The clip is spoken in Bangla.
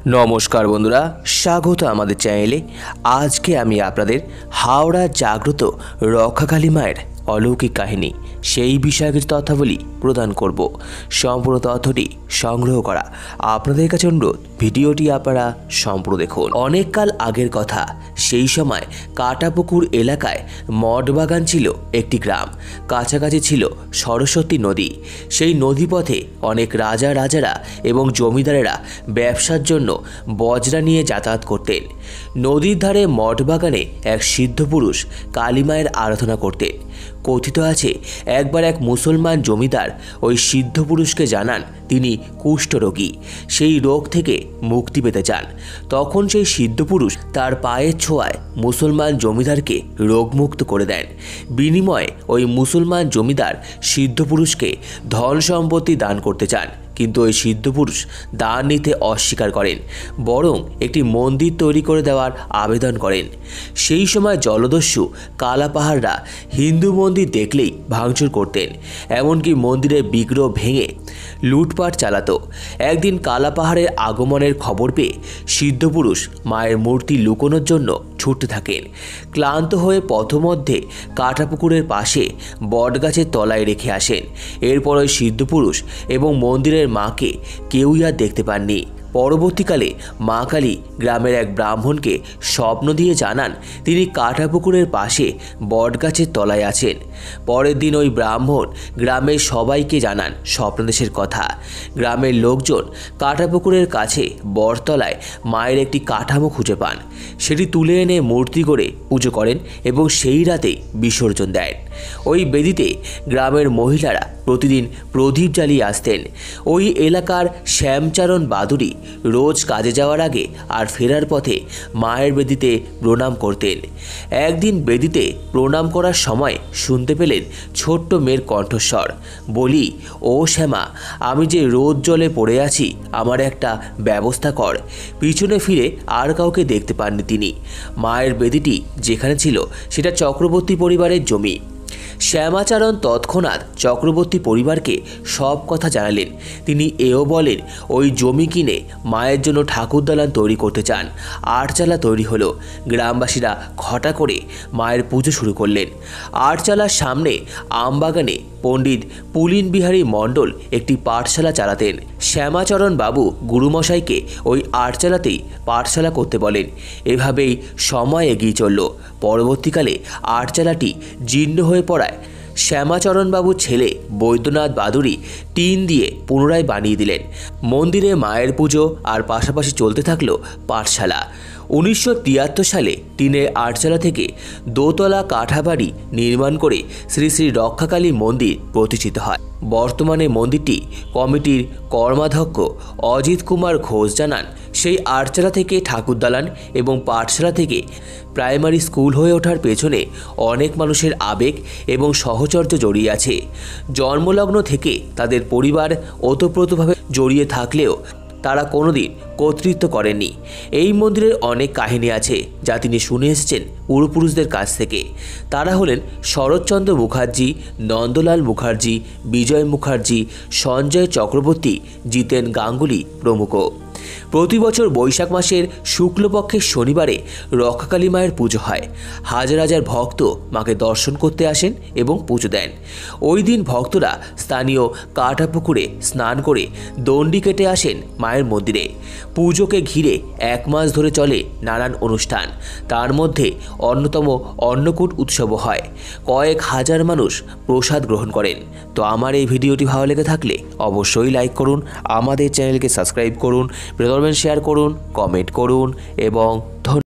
নমস্কার বন্ধুরা, স্বাগত আমাদের চ্যানেলে। আজকে আমি আপনাদের হাওড়া জাগ্রত রক্ষাকালী মায়ের অলৌকিক কাহিনী সেই বিষয়ে কিছু তথ্যাবলী প্রদান করব। সম্পূর্ণ তথ্যটি সংগ্রহ করা আপনাদের কাছে অনুরোধ, ভিডিওটি আপনারা সম্পূর্ণ দেখুন। অনেক কাল আগের কথা, সেই সময় কাটাপুকুর এলাকায় মঠবাগান ছিল একটি গ্রাম। কাছাকাছি ছিল সরস্বতী নদী। সেই নদীপথে অনেক রাজারা এবং জমিদারেরা ব্যবসার জন্য বজরা নিয়ে যাতায়াত করতেন। নদীর ধারে মঠবাগানে এক সিদ্ধ পুরুষ কালীমায়ের আরাধনা করতেন। কথিত আছে, একবার এক মুসলমান জমিদার ওই সিদ্ধ পুরুষকে জানান তিনি কুষ্ঠরোগী, সেই রোগ থেকে মুক্তি পেতে চান। তখন সেই সিদ্ধ পুরুষ তার পায়ের ছোঁয়ায় মুসলমান জমিদারকে রোগমুক্ত করে দেন। বিনিময়ে ওই মুসলমান জমিদার সিদ্ধ পুরুষকে ধন সম্পত্তি দান করতে চান, কিন্তু ওই সিদ্ধ পুরুষ দান নিতে অস্বীকার করেন, বরং একটি মন্দির তৈরি করে দেওয়ার আবেদন করেন। সেই সময় জলদস্যু কালাপাহাড়রা হিন্দু মন্দির দেখলেই ভাঙচুর করতেন, এমনকি মন্দিরের বিগ্রহ ভেঙে লুটপাট চালাতো। একদিন কালাপাহাড়ের আগমনের খবর পেয়ে সিদ্ধ পুরুষ মায়ের মূর্তি লুকোনোর জন্য ছুটতে থাকেন। ক্লান্ত হয়ে পথমধ্যে কাটাপুকুরের পাশে বটগাছের তলায় রেখে আসেন। এরপর ওই সিদ্ধ পুরুষ এবং মন্দিরের মাকে কেউই আর দেখতে পাননি। পরবর্তীকালে মা কালী গ্রামের এক ব্রাহ্মণকে স্বপ্ন দিয়ে জানান তিনি কাটাপুকুরের পাশে বটগাছের তলায় আছেন। পরের দিন ওই ব্রাহ্মণ গ্রামের সবাইকে জানান স্বপ্নদেশের কথা। গ্রামের লোকজন কাটাপুকুরের কাছে বটতলায় মায়ের একটি কাঠামো খুঁজে পান। সেটি তুলে এনে মূর্তি করে পুজো করেন এবং সেই রাতে বিসর্জন দেন। ওই বেদিতে গ্রামের মহিলারা প্রতিদিন প্রদীপ জ্বালিয়ে আসতেন। ওই এলাকার শ্যামচরণ বাদুড়ি রোজ কাজে যাওয়ার আগে আর ফেরার পথে মায়ের বেদিতে প্রণাম করতেন। একদিন বেদিতে প্রণাম করার সময় শুনতে পেলেন ছোট্ট মেয়ের কণ্ঠস্বর, বলি, ও শ্যামা, আমি যে রোদ জলে পড়ে আছি, আমার একটা ব্যবস্থা কর। পিছনে ফিরে আর কাউকে দেখতে পাননি তিনি। মায়ের বেদিটি যেখানে ছিল সেটা চক্রবর্তী পরিবারের জমি। শ্যামাচরণ তৎক্ষণাৎ চক্রবর্তী পরিবারকে সব কথা জানালেন। তিনি এও বলেন ওই জমি কিনে মায়ের জন্য ঠাকুর দালান তৈরি করতে চান। আটচালা তৈরি হলো। গ্রামবাসীরা ঘটা করে মায়ের পুজো শুরু করলেন। আটচালার সামনে আমবাগানে পণ্ডিত পুলিন বিহারী মণ্ডল একটি পাঠশালা চালাতেন। শ্যামাচরণ বাবু গুরুমশাইকে ওই আটচালাতেই পাঠশালা করতে বলেন। এভাবেই সময় এগিয়ে চলল। পরবর্তীকালে আটচালাটি জীর্ণ হয়ে পড়ায় শ্যামাচরণবাবুর ছেলে বৈদ্যনাথ বাদুড়ি টিন দিয়ে পুনরায় বানিয়ে দিলেন। মন্দিরে মায়ের পুজো আর পাশাপাশি চলতে থাকলো পাঠশালা। 1973 সালে টিনের আটচালা থেকে দোতলা কাঠাবাড়ি নির্মাণ করে শ্রী শ্রী রক্ষাকালী মন্দির প্রতিষ্ঠিত হয়। বর্তমানে মন্দিরটি কমিটির কর্মাধ্যক্ষ অজিত কুমার ঘোষ জানান, সেই আটচালা থেকে ঠাকুর দালান এবং পাঠশালা থেকে প্রাইমারি স্কুল হয়ে ওঠার পেছনে অনেক মানুষের আবেগ এবং সহচর্য জড়িয়ে আছে। জন্মলগ্ন থেকে তাদের পরিবার ওতপ্রোতভাবে জড়িয়ে থাকলেও তারা কোনোদিন কর্তৃত্ব করেননি। এই মন্দিরের অনেক কাহিনী আছে যা তিনি শুনে এসেছেন পূর্বপুরুষদের কাছ থেকে। তারা হলেন শরৎচন্দ্র মুখার্জি, নন্দলাল মুখার্জি, বিজয় মুখার্জি, সঞ্জয় চক্রবর্তী, জিতেন গাঙ্গুলি প্রমুখ। প্রতি বছর বৈশাখ মাসের শুক্লপক্ষের শনিবারে রক্ষাকালী মায়ের পুজো হয়। হাজার হাজার ভক্ত মাকে দর্শন করতে আসেন এবং পুজো দেন। ওই দিন ভক্তরা স্থানীয় কাটাপুকুরে স্নান করে দণ্ডি কেটে আসেন মায়ের মন্দিরে। পুজোকে ঘিরে 1 মাস ধরে চলে নানান অনুষ্ঠান। তার মধ্যে অন্যতম অন্নকূট উৎসবও হয়। কয়েক হাজার মানুষ প্রসাদ গ্রহণ করেন। তো আমার এই ভিডিওটি ভালো লেগে থাকলে অবশ্যই লাইক করুন, আমাদের চ্যানেলকে সাবস্ক্রাইব করুন, শেয়ার করুন, কমেন্ট করুন এবং ধন্যবাদ।